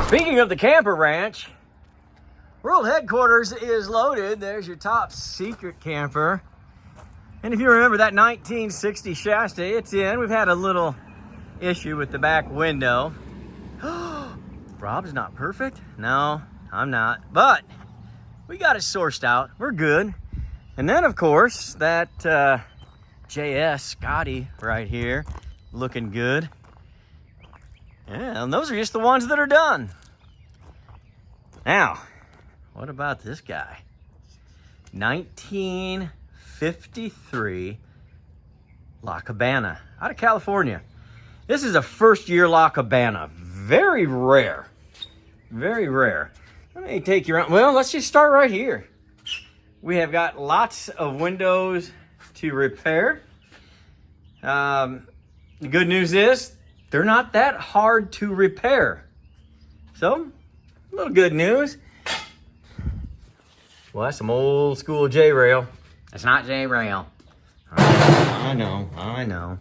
Speaking of the camper ranch, world headquarters is loaded. There's your top secret camper. And if you remember that 1960 Shasta, it's in. We've had a little issue with the back window. Rob's not perfect? No, I'm not. But we got it sourced out. We're good. And then, of course, that JS Scotty right here, looking good. Yeah, and those are just the ones that are done. Now, what about this guy? 1953 La Cabana out of California. This is a first-year La Cabana. Very rare. Very rare. Let me take you around. Well, let's just start right here. We have got lots of windows to repair. The good news is they're not that hard to repair. So, a little good news. Well, that's some old school J-rail. That's not J-rail. I know.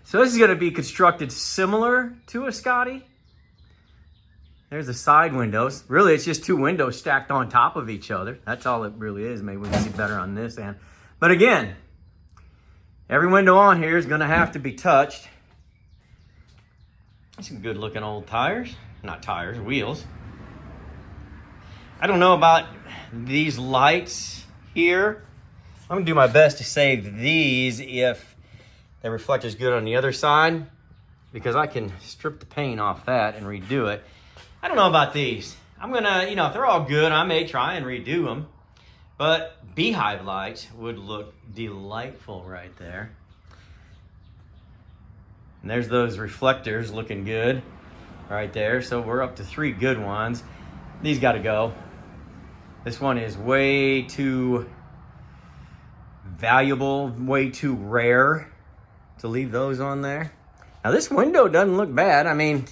So this is going to be constructed similar to a Scotty. There's the side windows. Really, it's just two windows stacked on top of each other. That's all it really is. Maybe we can see better on this end. But again, every window on here is going to have to be touched. Some good looking old tires. Not tires, wheels. I don't know about these lights here. I'm going to do my best to save these if the reflector's good on the other side, because I can strip the paint off that and redo it. I don't know about these. I'm going to, if they're all good, I may try and redo them. But beehive lights would look delightful right there. And there's those reflectors looking good right there. So we're up to 3 good ones. These got to go. This one is way too valuable, way too rare to leave those on there. Now this window doesn't look bad. I mean,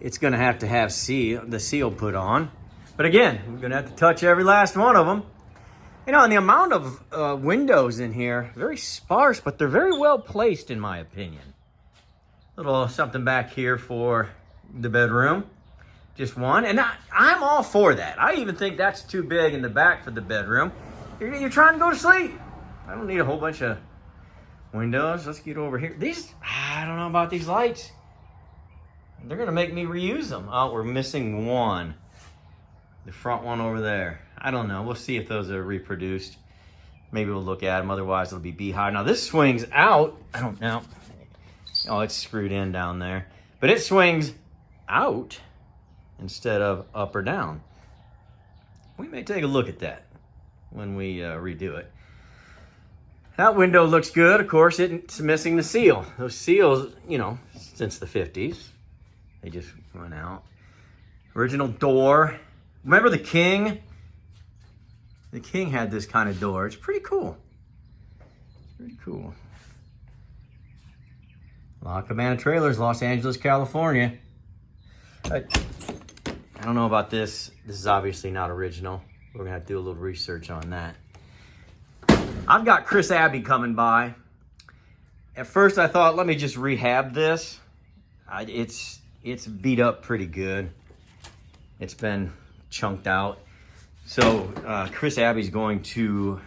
it's gonna have to have the seal put on. But again, we're gonna have to touch every last one of them. And the amount of windows in here, very sparse, but they're very well placed in my opinion. Little something back here for the bedroom. Just one, and I'm all for that. I even think that's too big in the back for the bedroom. You're trying to go to sleep. I don't need a whole bunch of windows. Let's get over here. I don't know about these lights. They're gonna make me reuse them. Oh, we're missing one. The front one over there. I don't know. We'll see if those are reproduced. Maybe we'll look at them. Otherwise, it'll be beehive. Now this swings out. I don't know. Oh, it's screwed in down there. But it swings out instead of up or down. We may take a look at that when we redo it. That window looks good. Of course, it's missing the seal. Those seals, since the 50s, they just went out. Original door. Remember the King? The King had this kind of door. It's pretty cool. Pretty cool. La Cabana Trailers, Los Angeles, California. I don't know about this. This is obviously not original. We're gonna have to do a little research on that. I've got Chris Abbey coming by. At first I thought, let me just rehab this. It's beat up pretty good. It's been chunked out. So Chris Abbey's going to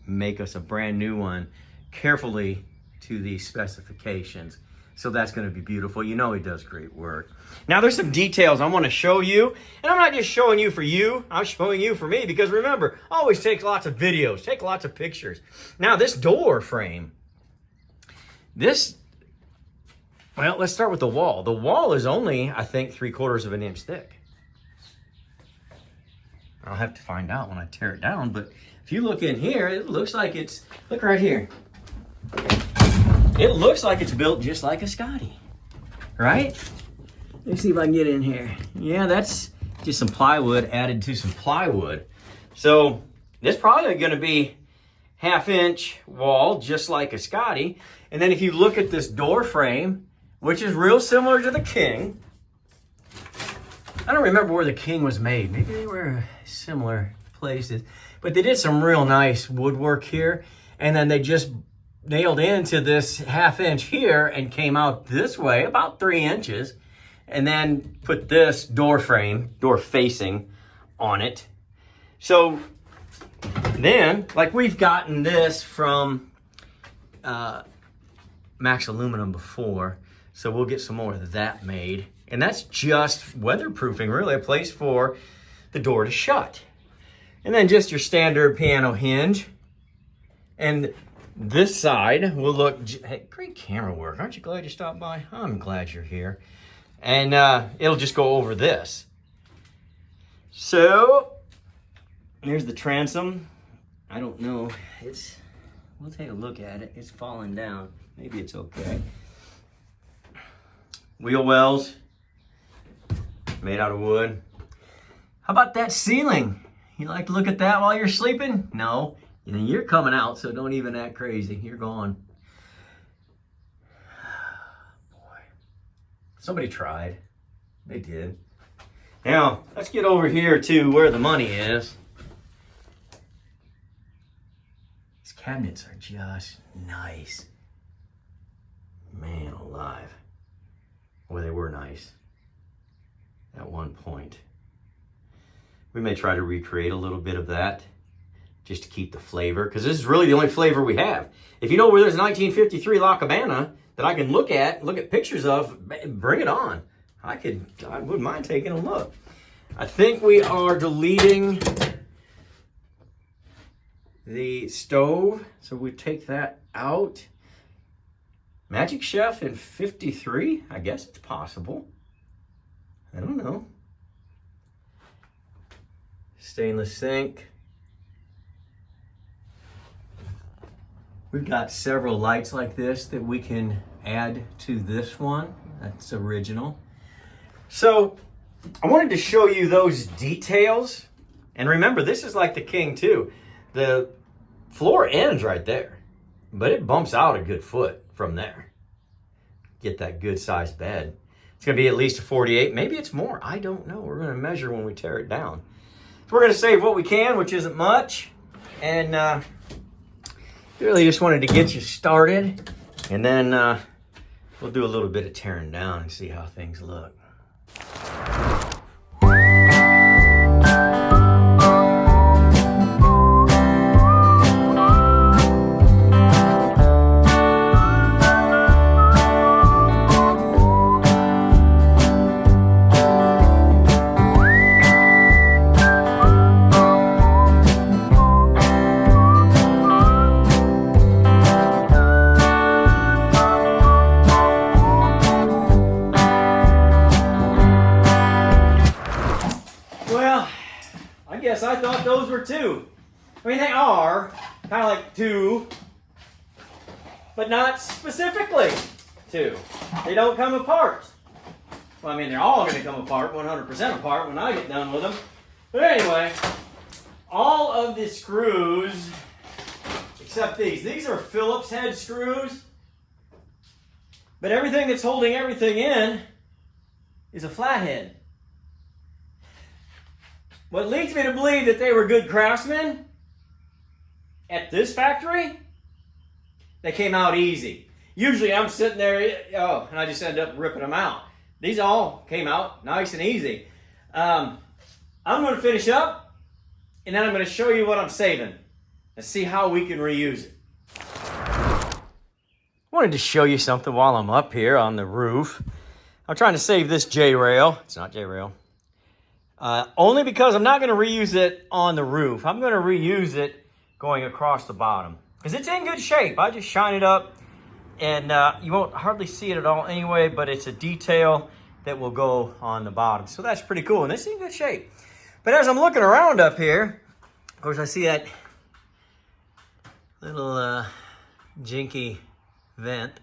make us a brand new one, carefully to the specifications. So that's going to be beautiful. He does great work. Now there's some details I want to show you. And I'm not just showing you for you. I'm showing you for me. Because remember, always take lots of videos. Take lots of pictures. Now this door frame. Well, let's start with the wall. The wall is only, I think, 3/4 of an inch thick. I'll have to find out when I tear it down. But if you look in here, it looks like look right here. It looks like it's built just like a Scotty, right? Let's see if I can get in here. Yeah, that's just some plywood added to some plywood. So this probably going to be 1/2 inch wall, just like a Scotty. And then if you look at this door frame, which is real similar to the King. I don't remember where the King was made. Maybe they were similar places. But they did some real nice woodwork here. And then they just nailed into this 1/2 inch here and came out this way, about 3 inches. and then put this door frame, door facing on it. So then, like we've gotten this from Max Aluminum before, so we'll get some more of that made. And that's just weatherproofing, really, a place for the door to shut. And then just your standard piano hinge. And this side will look, hey, great camera work. Aren't you glad you stopped by? I'm glad you're here. And it'll just go over this. So, here's the transom. I don't know, we'll take a look at it. It's falling down. Maybe it's okay. Wheel wells, made out of wood. How about that ceiling? You like to look at that while you're sleeping? No, you're coming out, so don't even act crazy. You're gone. Boy, somebody tried. They did. Now, let's get over here to where the money is. These cabinets are just nice. Man alive. Well, they were nice at one point. We may try to recreate a little bit of that just to keep the flavor, because this is really the only flavor we have. If you know where there's a 1953 La Cabana that I can look at pictures of, bring it on. I wouldn't mind taking a look. I think we are deleting the stove, so we take that out. Magic Chef in 53? I guess it's possible. I don't know. Stainless sink. We've got several lights like this that we can add to this one. That's original. So I wanted to show you those details. And remember, this is like the King too. The floor ends right there, but it bumps out a good foot from there. Get that good sized bed. It's gonna be at least a 48, maybe it's more, I don't know. We're gonna measure when we tear it down. So we're gonna save what we can, which isn't much. And really just wanted to get you started. And then we'll do a little bit of tearing down and see how things look. I thought those were two. I mean, they are kind of like two, but not specifically two. They don't come apart. Well, I mean, they're all going to come apart, 100% apart when I get done with them. But anyway, all of the screws, except these are Phillips head screws. But everything that's holding everything in is a flathead. What leads me to believe that they were good craftsmen at this factory, they came out easy. Usually I'm sitting there, and I just end up ripping them out. These all came out nice and easy. I'm going to finish up, and then I'm going to show you what I'm saving and see how we can reuse it. I wanted to show you something while I'm up here on the roof. I'm trying to save this J-rail. It's not J-rail. Only because I'm not going to reuse it on the roof. I'm going to reuse it going across the bottom. Because it's in good shape. I just shine it up and you won't hardly see it at all anyway, but it's a detail that will go on the bottom. So that's pretty cool, and it's in good shape. But as I'm looking around up here, of course I see that little jinky vent.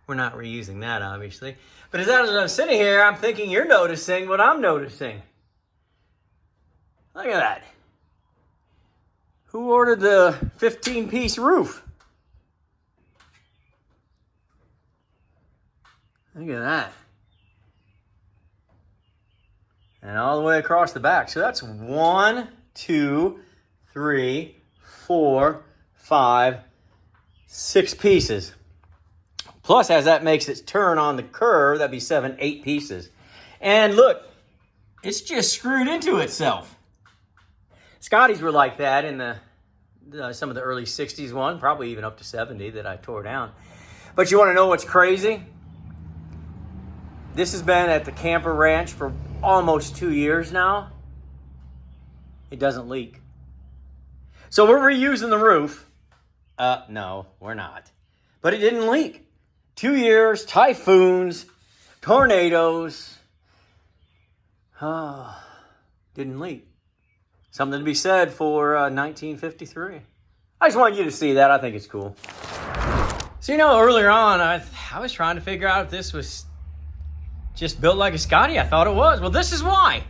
We're not reusing that, obviously. But as I'm sitting here, I'm thinking you're noticing what I'm noticing. Look at that. Who ordered the 15-piece roof? Look at that. And all the way across the back. So that's 1, 2, 3, 4, 5, 6 pieces. Plus, as that makes its turn on the curve, that'd be 7, 8 pieces. And look, it's just screwed into itself. Scotties were like that in some of the early 60s one, probably even up to 70 that I tore down. But you want to know what's crazy? This has been at the camper ranch for almost 2 years now. It doesn't leak. So we're reusing the roof. No, we're not. But it didn't leak. 2 years, typhoons, tornadoes. Didn't leak. Something to be said for 1953. I just wanted you to see that. I think it's cool. So, you know, earlier on, I was trying to figure out if this was just built like a Scotty. I thought it was. Well, this is why.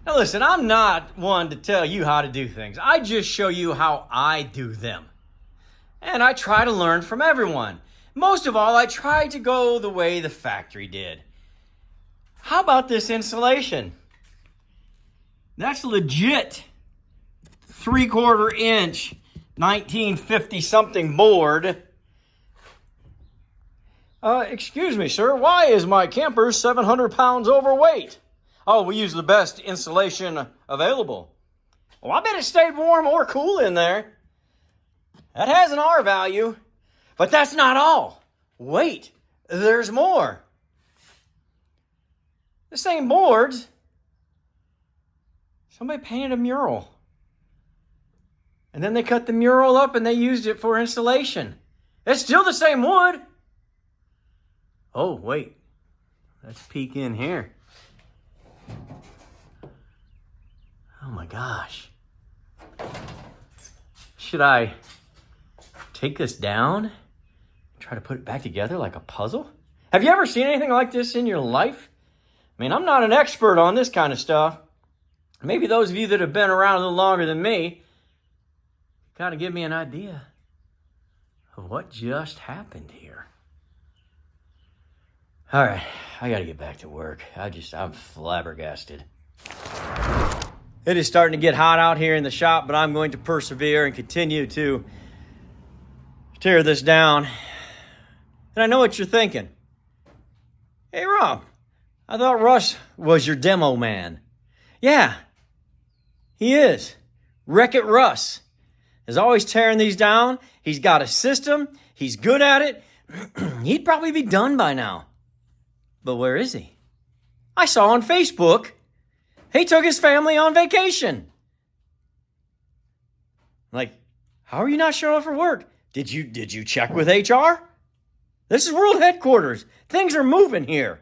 Now, listen, I'm not one to tell you how to do things. I just show you how I do them. And I try to learn from everyone. Most of all, I try to go the way the factory did. How about this insulation? That's legit 3/4 inch 1950 something board. Excuse me, sir, why is my camper 700 pounds overweight? Oh, we use the best insulation available. Well, I bet it stayed warm or cool in there. That has an R value, but that's not all. Wait, there's more. The same boards, somebody painted a mural. And then they cut the mural up and they used it for insulation. It's still the same wood. Oh, wait. Let's peek in here. Oh my gosh. Should I take this down and try to put it back together like a puzzle? Have you ever seen anything like this in your life? I mean, I'm not an expert on this kind of stuff. Maybe those of you that have been around a little longer than me kind of give me an idea of what just happened here. All right, I got to get back to work. I'm flabbergasted. It is starting to get hot out here in the shop, but I'm going to persevere and continue to tear this down. And I know what you're thinking. Hey, Rob, I thought Russ was your demo man. Yeah, he is. Wreck-It Russ is always tearing these down. He's got a system. He's good at it. He'd probably be done by now. But where is he? I saw on Facebook he took his family on vacation. Like, how are you not showing up for work? Did you check with HR? This is world headquarters. Things are moving here.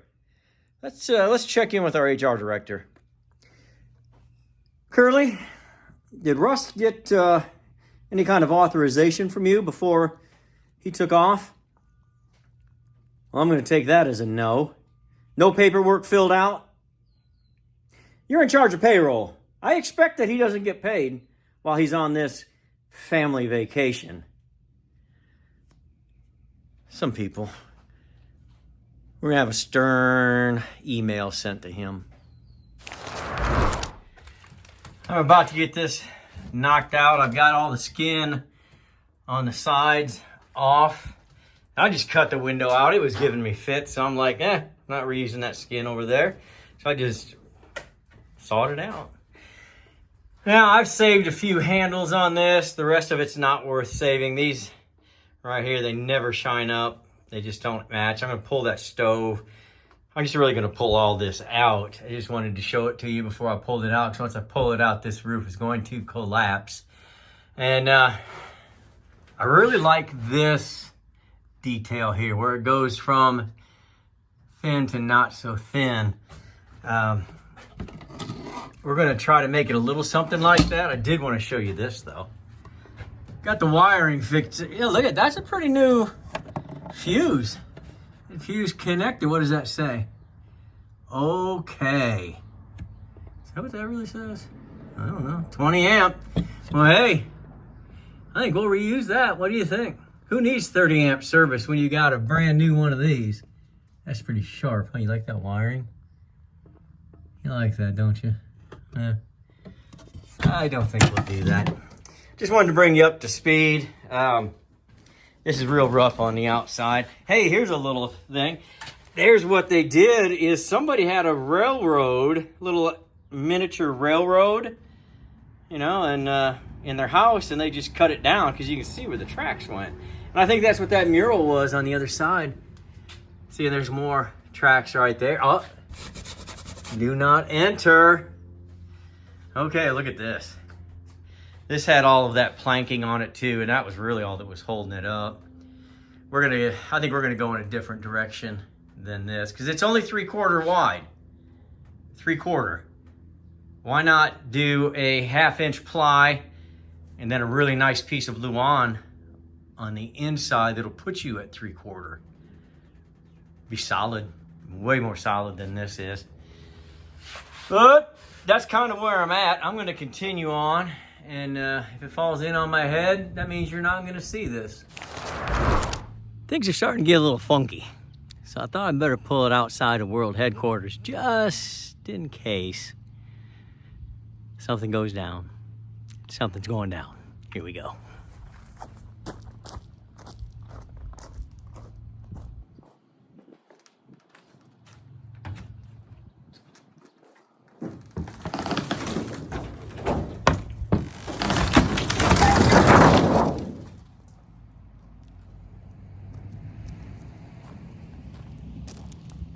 Let's check in with our HR director. Curly, did Russ get any kind of authorization from you before he took off? Well, I'm going to take that as a no. No paperwork filled out? You're in charge of payroll. I expect that he doesn't get paid while he's on this family vacation. Some people. We're going to have a stern email sent to him. I'm about to get this knocked out. I've got all the skin on the sides off. I just cut the window out. It was giving me fits, so I'm like, not reusing that skin over there. So I just sawed it out. Now, I've saved a few handles on this. The rest of it's not worth saving. These right here, they never shine up. They just don't match. I'm going to pull that stove. I'm just really going to pull all this out. I just wanted to show it to you before I pulled it out. So once I pull it out, this roof is going to collapse. And I really like this detail here, where it goes from thin to not so thin. We're going to try to make it a little something like that. I did want to show you this, though. Got the wiring fixed. Yeah, look at that's a pretty new fuse. Fuse connected. What does that say? Okay. Is that what that really says? I don't know. 20 amp. Well, hey, I think we'll reuse that. What do you think? Who needs 30 amp service when you got a brand new one of these? That's pretty sharp. Huh? You like that wiring? You like that, don't you? I don't think we'll do that. Just wanted to bring you up to speed. This is real rough on the outside. Hey, here's a little thing. there's what they did is somebody had a railroad, little miniature railroad, you know, and in their house, and they just cut it down because you can see where the tracks went. And I think that's what that mural was on the other side. See, there's more tracks right there. Oh, do not enter. Okay, look at this. This had all of that planking on it too, and that was really all that was holding it up. I think we're gonna go in a different direction than this because it's only 3/4 wide. 3/4. Why not do a 1/2 inch ply and then a really nice piece of Luan on the inside that'll put you at 3/4. Be solid, way more solid than this is. But that's kind of where I'm at. I'm gonna continue on, and if it falls in on my head, that means you're not gonna see this. Things are starting to get a little funky, so I thought I'd better pull it outside of World Headquarters just in case something goes down. Something's going down. Here we go.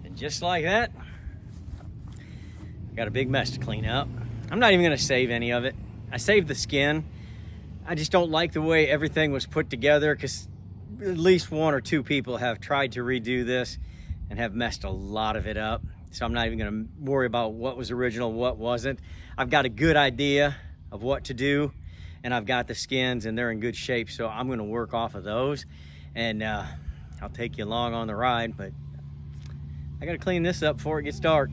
And just like that, got a big mess to clean up. I'm not even gonna save any of it. I saved the skin. I just don't like the way everything was put together because at least 1 or 2 people have tried to redo this and have messed a lot of it up. So I'm not even gonna worry about what was original, what wasn't. I've got a good idea of what to do, and I've got the skins and they're in good shape, so I'm gonna work off of those, and I'll take you along on the ride, but I gotta clean this up before it gets dark.